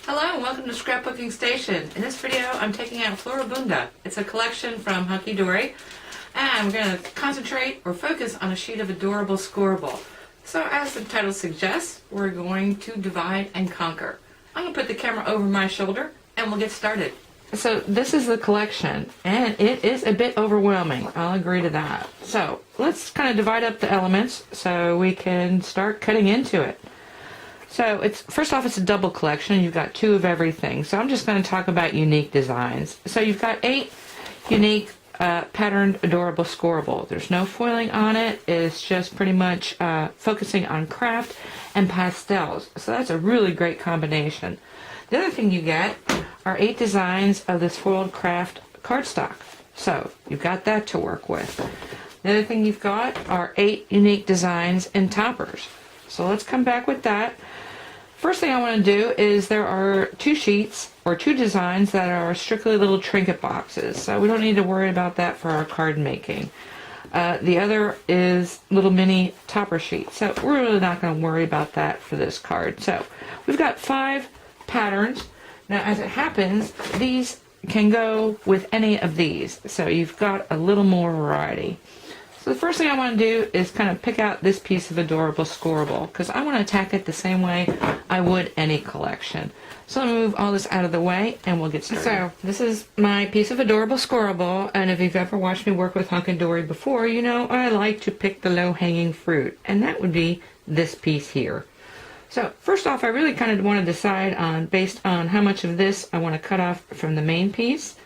Hello and welcome to Scrapbooking Station. In this video I'm taking out Florabunda. It's a collection from Hunkydory and we're going to concentrate or focus on a sheet of adorable scoreable. So as the title suggests, we're going to divide and conquer. I'm going to put the camera over my shoulder and we'll get started. So this is the collection and it is a bit overwhelming. I'll agree to that. So let's kind of divide up the elements so we can start cutting into it. So first off, it's a double collection. You've got two of everything. So I'm just going to talk about unique designs. So you've got 8 unique patterned adorable scoreable. There's no foiling on it. It's just pretty much focusing on craft and pastels. So that's a really great combination. The other thing you get are 8 designs of this foiled craft cardstock. So you've got that to work with. The other thing you've got are 8 unique designs in toppers. So let's come back with that. First thing I want to do is there are 2 sheets or 2 designs that are strictly little trinket boxes. So we don't need to worry about that for our card making. The other is little mini topper sheets. So we're really not going to worry about that for this card. So we've got 5 patterns. Now as it happens, these can go with any of these. So you've got a little more variety. So the first thing I want to do is kind of pick out this piece of adorable scoreable because I want to attack it the same way I would any collection. So let me move all this out of the way and we'll get started. So this is my piece of adorable scoreable, and if you've ever watched me work with Hunkydory before, you know I like to pick the low-hanging fruit, and that would be this piece here. So first off, I really kind of want to decide on, based on how much of this I want to cut off from the main piece,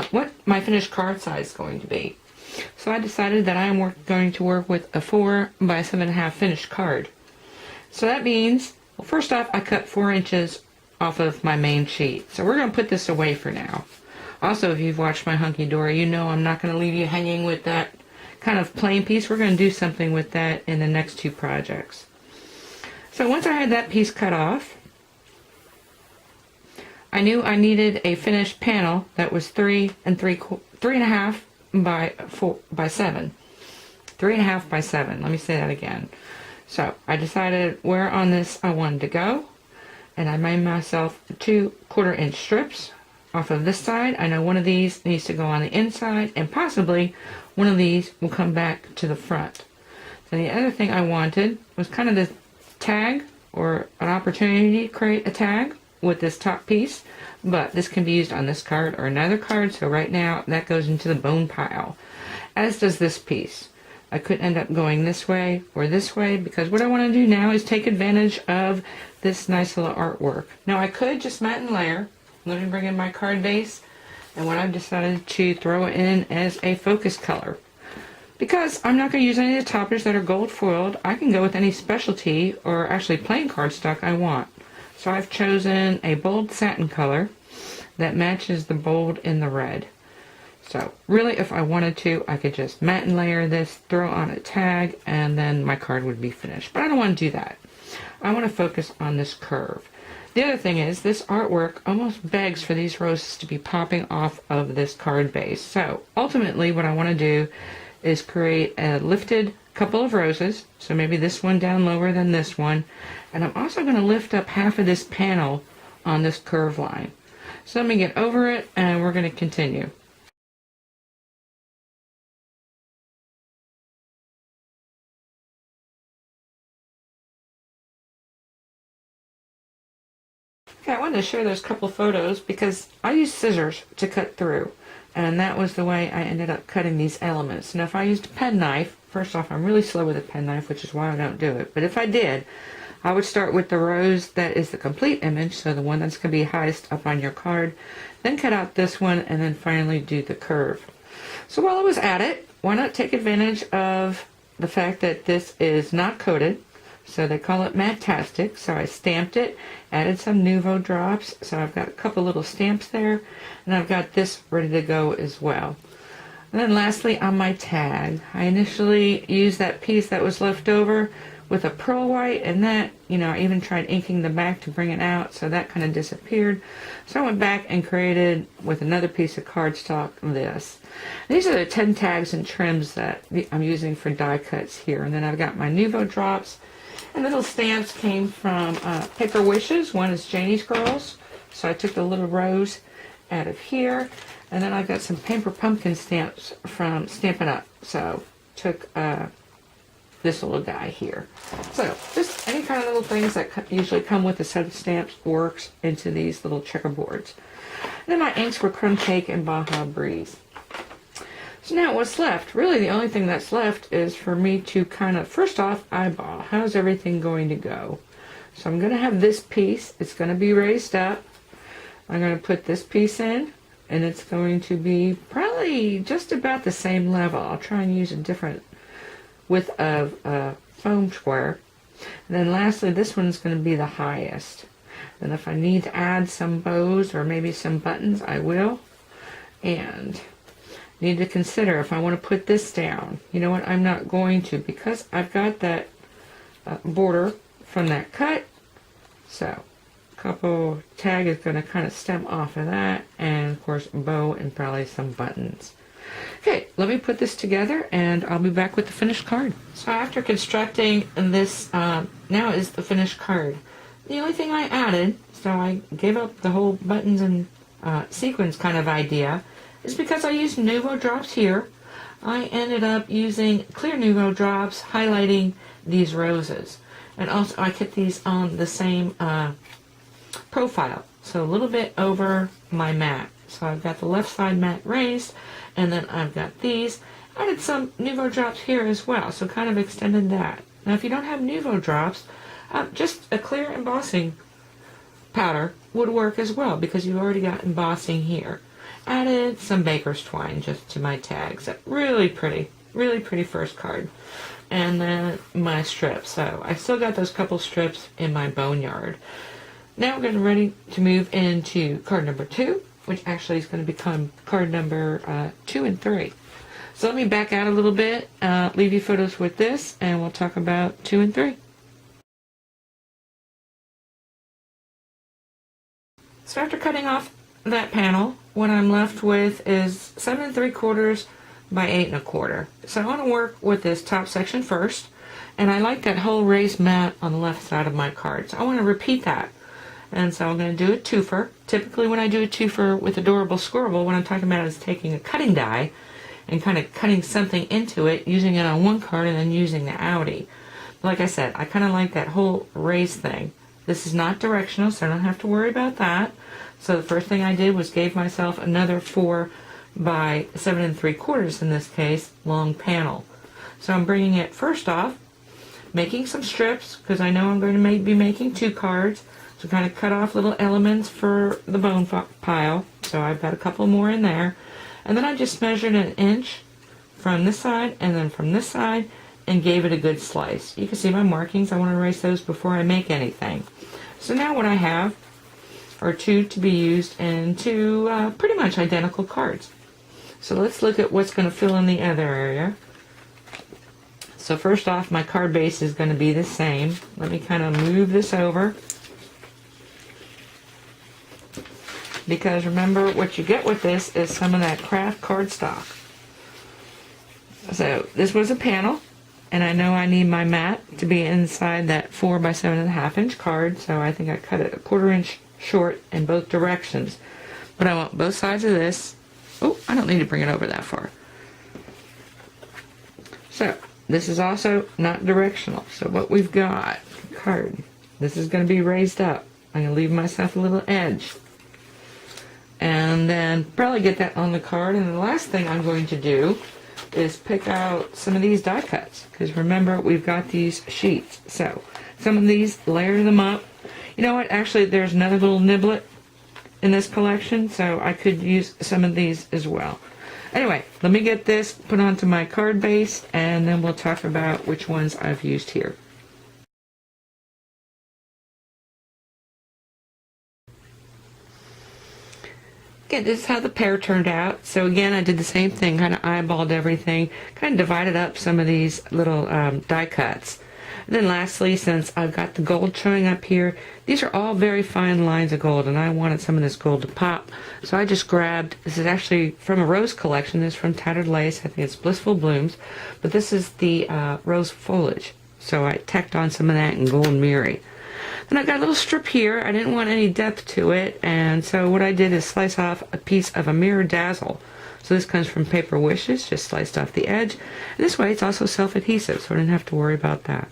what my finished card size is going to be. So I decided that I am going to work with a 4 by 7.5 finished card. So that means, well, first off, I cut 4 inches off of my main sheet. So we're going to put this away for now. Also, if you've watched my Hunkydory, you know I'm not going to leave you hanging with that kind of plain piece. We're going to do something with that in the next 2 projects. So once I had that piece cut off, I knew I needed a finished panel that was 3.5 by 7. 3.5 by 7. Let me say that again. So I decided where on this I wanted to go, and I made myself 2 1/4-inch strips off of this side. I know one of these needs to go on the inside, and possibly one of these will come back to the front. So the other thing I wanted was kind of this tag, or an opportunity to create a tag with this top piece, but this can be used on this card or another card, so right now that goes into the bone pile, as does this piece. I could end up going this way or this way because what I want to do now is take advantage of this nice little artwork. Now I could just mat and layer. Let me bring in my card base, and what I've decided to throw it in as a focus color. Because I'm not going to use any of the toppers that are gold foiled, I can go with any specialty or actually plain cardstock I want. So I've chosen a bold satin color that matches the bold in the red. So really, if I wanted to, I could just mat and layer this, throw on a tag, and then my card would be finished. But I don't want to do that. I want to focus on this curve. The other thing is, this artwork almost begs for these roses to be popping off of this card base. So ultimately, what I want to do is create a lifted couple of roses. So maybe this one down lower than this one. And I'm also going to lift up half of this panel on this curve line. So let me get over it and we're going to continue. Okay, I wanted to share those couple photos because I used scissors to cut through, and that was the way I ended up cutting these elements. Now if I used a penknife, first off, I'm really slow with a penknife, which is why I don't do it, but if I did, I would start with the rose that is the complete image, so the one that's going to be highest up on your card, then cut out this one, and then finally do the curve. So while I was at it, why not take advantage of the fact that this is not coated, so they call it Matte-tastic. So I stamped it, added some Nuvo drops, so I've got a couple little stamps there, and I've got this ready to go as well. And then lastly, on my tag, I initially used that piece that was left over with a pearl white, and that, you know, I even tried inking the back to bring it out, so that kind of disappeared. So I went back and created, with another piece of cardstock, this. These are the 10 tags and trims that I'm using for die cuts here. And then I've got my Nuvo drops, and little stamps came from Paper Wishes. One is Janie's Girls, So I took the little rose out of here, and then I got some paper pumpkin stamps from Stampin' Up. So took this little guy here. So just any kind of little things that usually come with a set of stamps works into these little checkerboards. And then my inks were Crumb Cake and Baja Breeze. So now what's left? Really the only thing that's left is for me to kind of, first off, eyeball. How's everything going to go? So I'm going to have this piece. It's going to be raised up. I'm going to put this piece in, and it's going to be probably just about the same level. I'll try and use a different width of foam square. And then lastly, this one's going to be the highest. And if I need to add some bows or maybe some buttons, I will. And need to consider if I want to put this down. You know what? I'm not going to, because I've got that border from that cut. So couple tag is going to kind of stem off of that, and of course bow and probably some buttons. Okay, let me put this together and I'll be back with the finished card. So after constructing this, now is the finished card. The only thing I added, so I gave up the whole buttons and sequins kind of idea, is because I used Nuvo drops here. I ended up using clear Nuvo drops highlighting these roses, and also I kept these on the same profile, so a little bit over my mat. So I've got the left side mat raised, and then I've got these. Added some Nuvo drops here as well, so kind of extended that. Now if you don't have Nuvo drops, just a clear embossing powder would work as well, because you've already got embossing here. Added some baker's twine just to my tags. Really pretty first card. And then my strips. So I still got those couple strips in my boneyard. Now we're getting ready to move into card number 2, which actually is going to become card number 2 and 3. So let me back out a little bit, leave you photos with this, and we'll talk about 2 and 3. So after cutting off that panel, what I'm left with is 7 3/4 by 8 1/4. So I want to work with this top section first, and I like that whole raised mat on the left side of my card. So I want to repeat that. And so I'm going to do a twofer. Typically when I do a twofer with Adorable Squirrel, what I'm talking about is taking a cutting die and kind of cutting something into it, using it on one card and then using the outie. But like I said, I kind of like that whole raised thing. This is not directional, so I don't have to worry about that. So the first thing I did was gave myself another 4 by 7 3/4 in this case, long panel. So I'm bringing it first off, making some strips, because I know I'm going to be making 2 cards. So kind of cut off little elements for the bone pile. So I've got a couple more in there. And then I just measured an inch from this side and then from this side and gave it a good slice. You can see my markings. I want to erase those before I make anything. So now what I have are 2 to be used in 2 pretty much identical cards. So let's look at what's going to fill in the other area. So first off, my card base is going to be the same. Let me kind of move this over. Because remember, what you get with this is some of that craft cardstock. So this was a panel, and I know I need my mat to be inside that 4 by 7.5 inch card, so I think I cut it a 1/4 inch short in both directions. But I want both sides of this. Oh, I don't need to bring it over that far. So this is also not directional. So what we've got, card, this is going to be raised up. I'm going to leave myself a little edge. And then probably get that on the card. And the last thing I'm going to do is pick out some of these die cuts, because remember, we've got these sheets. So some of these, layer them up. You know what, actually there's another little niblet in this collection, so I could use some of these as well. Anyway, let me get this put onto my card base, and then we'll talk about which ones I've used here. Okay, this is how the pair turned out. So again, I did the same thing, kind of eyeballed everything, kind of divided up some of these little die cuts. And then lastly, since I've got the gold showing up here, these are all very fine lines of gold, and I wanted some of this gold to pop. So I just grabbed, this is actually from a rose collection, this is from Tattered Lace, I think it's Blissful Blooms, but this is the rose foliage. So I tacked on some of that in gold mirror. Then I got a little strip here. I didn't want any depth to it, and so what I did is slice off a piece of a mirror dazzle. So this comes from Paper Wishes, just sliced off the edge. And this way it's also self-adhesive, so I didn't have to worry about that.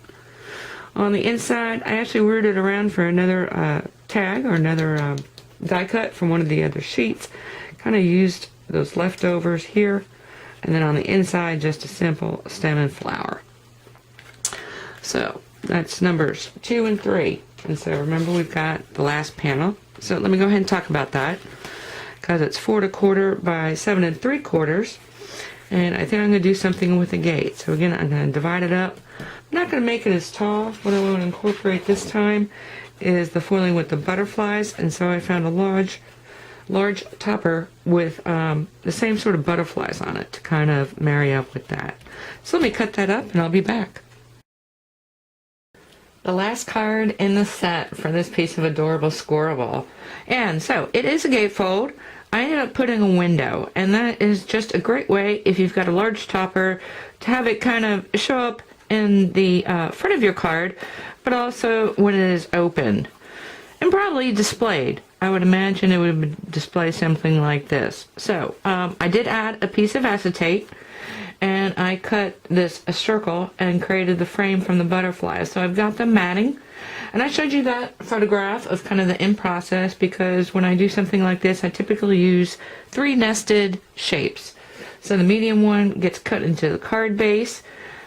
On the inside, I actually rooted around for another tag or another die cut from one of the other sheets. Kind of used those leftovers here. And then on the inside, just a simple stem and flower. So that's numbers 2 and 3. And so remember, we've got the last panel. So let me go ahead and talk about that, because it's 4 1/4 by 7 3/4. And I think I'm going to do something with the gate. So again, I'm going to divide it up. I'm not going to make it as tall. What I want to incorporate this time is the foiling with the butterflies. And so I found a large topper with the same sort of butterflies on it to kind of marry up with that. So let me cut that up and I'll be back. The last card in the set for this piece of adorable scoreable. And so it is a gatefold. I ended up putting a window, and that is just a great way, if you've got a large topper, to have it kind of show up in the front of your card, but also when it is open and probably displayed. I would imagine it would display something like this. So I did add a piece of acetate, and I cut this a circle and created the frame from the butterflies. So I've got the matting, and I showed you that photograph of kind of the in process, because when I do something like this, I typically use 3 nested shapes. So the medium one gets cut into the card base.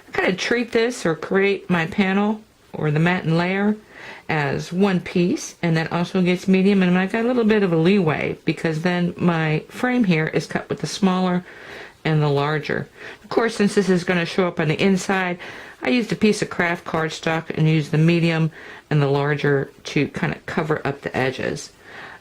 I kind of treat this or create my panel or the mat and layer as one piece, and that also gets medium, and I got a little bit of a leeway because then my frame here is cut with the smaller and the larger. Of course, since this is going to show up on the inside, I used a piece of craft cardstock and used the medium and the larger to kind of cover up the edges.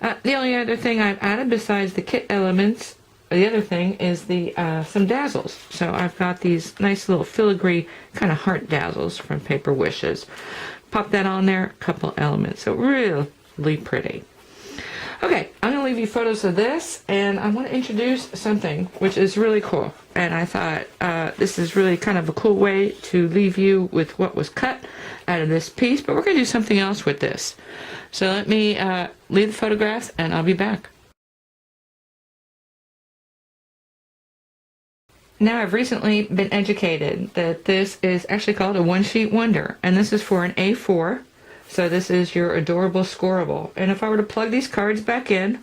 The only other thing I've added besides the kit elements, the other thing is the some dazzles. So I've got these nice little filigree kind of heart dazzles from Paper Wishes. Pop that on there, a couple elements. So really pretty. Okay, I'm going to leave you photos of this, and I want to introduce something which is really cool. And I thought this is really kind of a cool way to leave you with what was cut out of this piece, but we're going to do something else with this. So let me leave the photographs, and I'll be back. Now, I've recently been educated that this is actually called a one-sheet wonder, and this is for an A4. So this is your adorable scoreable. And if I were to plug these cards back in,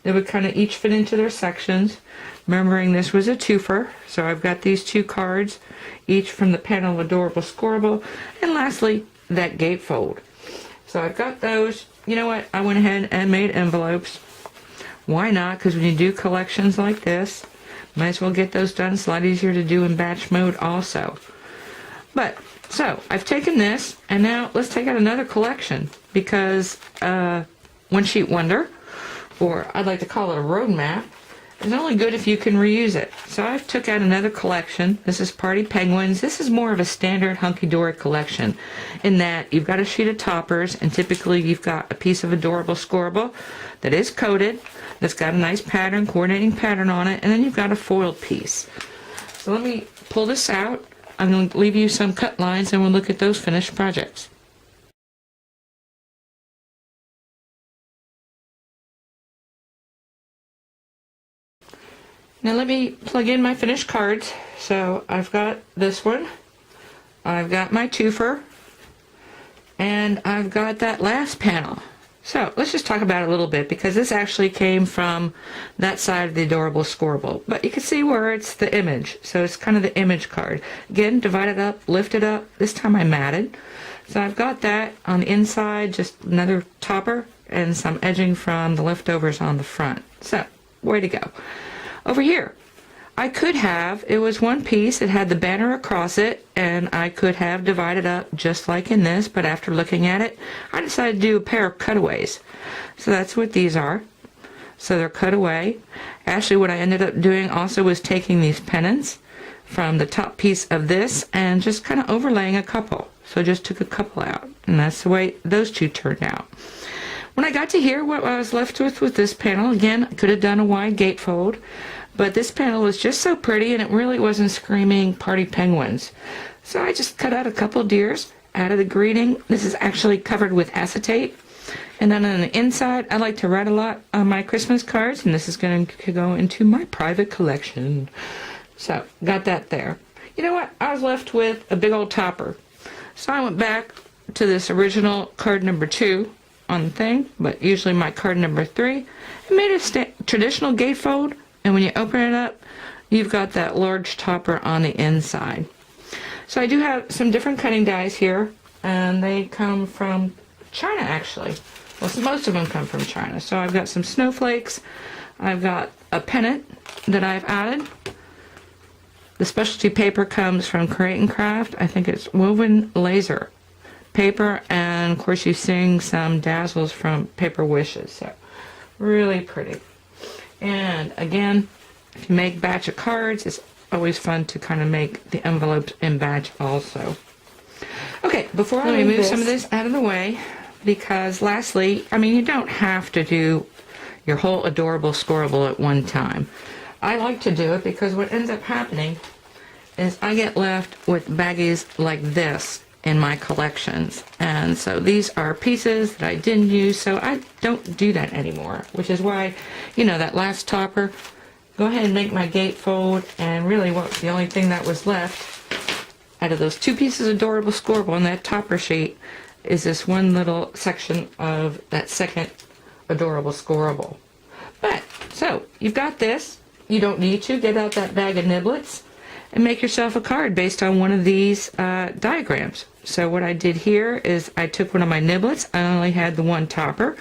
they would kind of each fit into their sections. Remembering this was a twofer, so I've got these 2 cards, each from the panel adorable scoreable. And lastly, that gatefold. So I've got those. You know what? I went ahead and made envelopes. Why not? Because when you do collections like this, might as well get those done. It's a lot easier to do in batch mode also. But so I've taken this, and now let's take out another collection, because one sheet wonder, or I'd like to call it a roadmap, is only good if you can reuse it. So I've took out another collection. This is Party Penguins. This is more of a standard Hunkydory collection, in that you've got a sheet of toppers, and typically you've got a piece of adorable scoreable that is coated, that's got a nice pattern, coordinating pattern on it, and then you've got a foiled piece. So let me pull this out. I'm going to leave you some cut lines, and we'll look at those finished projects. Now let me plug in my finished cards. So I've got this one, I've got my twofer, and I've got that last panel. So let's just talk about it a little bit, because this actually came from that side of the adorable scoreable. But you can see where it's the image. So it's kind of the image card. Again, divide it up, lift it up. This time I matted. So I've got that on the inside, just another topper and some edging from the leftovers on the front. So, way to go. Over here, I could have, it was one piece, it had the banner across it, and I could have divided up just like in this, but after looking at it, I decided to do a pair of cutaways. So that's what these are. So they're cut away. Actually, what I ended up doing also was taking these pennants from the top piece of this and just kind of overlaying a couple. So just took a couple out, and that's the way those two turned out. When I got to here, what I was left with this panel, again, I could have done a wide gatefold, but this panel was just so pretty, and it really wasn't screaming Party Penguins. So I just cut out a couple deers, added a greeting. This is actually covered with acetate. And then on the inside, I like to write a lot on my Christmas cards, and this is going to go into my private collection. So, got that there. You know what? I was left with a big old topper. So I went back to this original card number 2 on the thing, but usually my card number 3. I made a traditional gatefold, and when you open it up, you've got that large topper on the inside. So I do have some different cutting dies here, and they come from China, actually. Well, most of them come from China. So I've got some snowflakes. I've got a pennant that I've added. The specialty paper comes from Create and Craft. I think it's woven laser paper, and of course you're seeing some dazzles from Paper Wishes. So really pretty. And again, if you make batch of cards, it's always fun to kind of make the envelopes in batch also. Okay, before I move some of this out of the way, because lastly, I mean, you don't have to do your whole adorable scoreable at one time. I like to do it because what ends up happening is I get left with baggies like this in my collections. And so these are pieces that I didn't use, so I don't do that anymore, which is why, you know, that last topper, go ahead and make my gatefold, and really what the only thing that was left out of those 2 pieces of adorable scoreable on that topper sheet is this one little section of that second adorable scoreable. But, so, you've got this. You don't need to. Get out that bag of niblets and make yourself a card based on one of these diagrams. So what I did here is I took one of my niblets. I only had the one topper.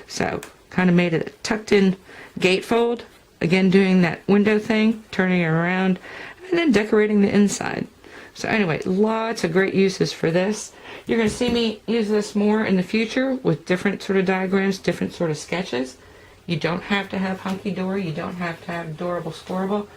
So, kind of made it a tucked in gatefold. Again, doing that window thing, turning it around, and then decorating the inside. So anyway, lots of great uses for this. You're going to see me use this more in the future with different sort of diagrams, different sort of sketches. You don't have to have Hunkydory. You don't have to have Adorable Scoreable.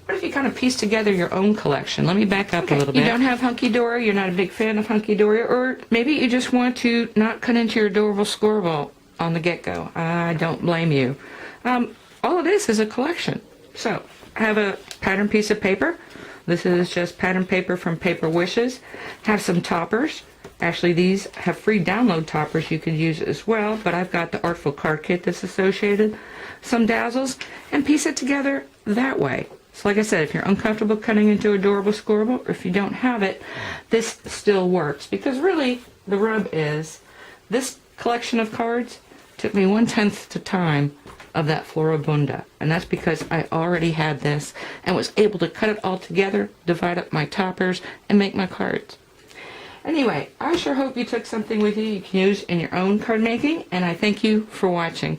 What if you kind of piece together your own collection? Let me back up a little bit. You don't have Hunkydory, you're not a big fan of Hunkydory, or maybe you just want to not cut into your Adorable Scoreable on the get-go. I don't blame you. All it is a collection. So, I have a pattern piece of paper. This is just pattern paper from Paper Wishes. Have some toppers. Actually, these have free download toppers you can use as well, but I've got the Artful Card Kit that's associated. Some dazzles, and piece it together that way. So like I said, if you're uncomfortable cutting into Adorable Scoreable, or if you don't have it, this still works. Because really, the rub is, this collection of cards took me 1/10 the time of that Florabunda. And that's because I already had this and was able to cut it all together, divide up my toppers, and make my cards. Anyway, I sure hope you took something with you you can use in your own card making, and I thank you for watching.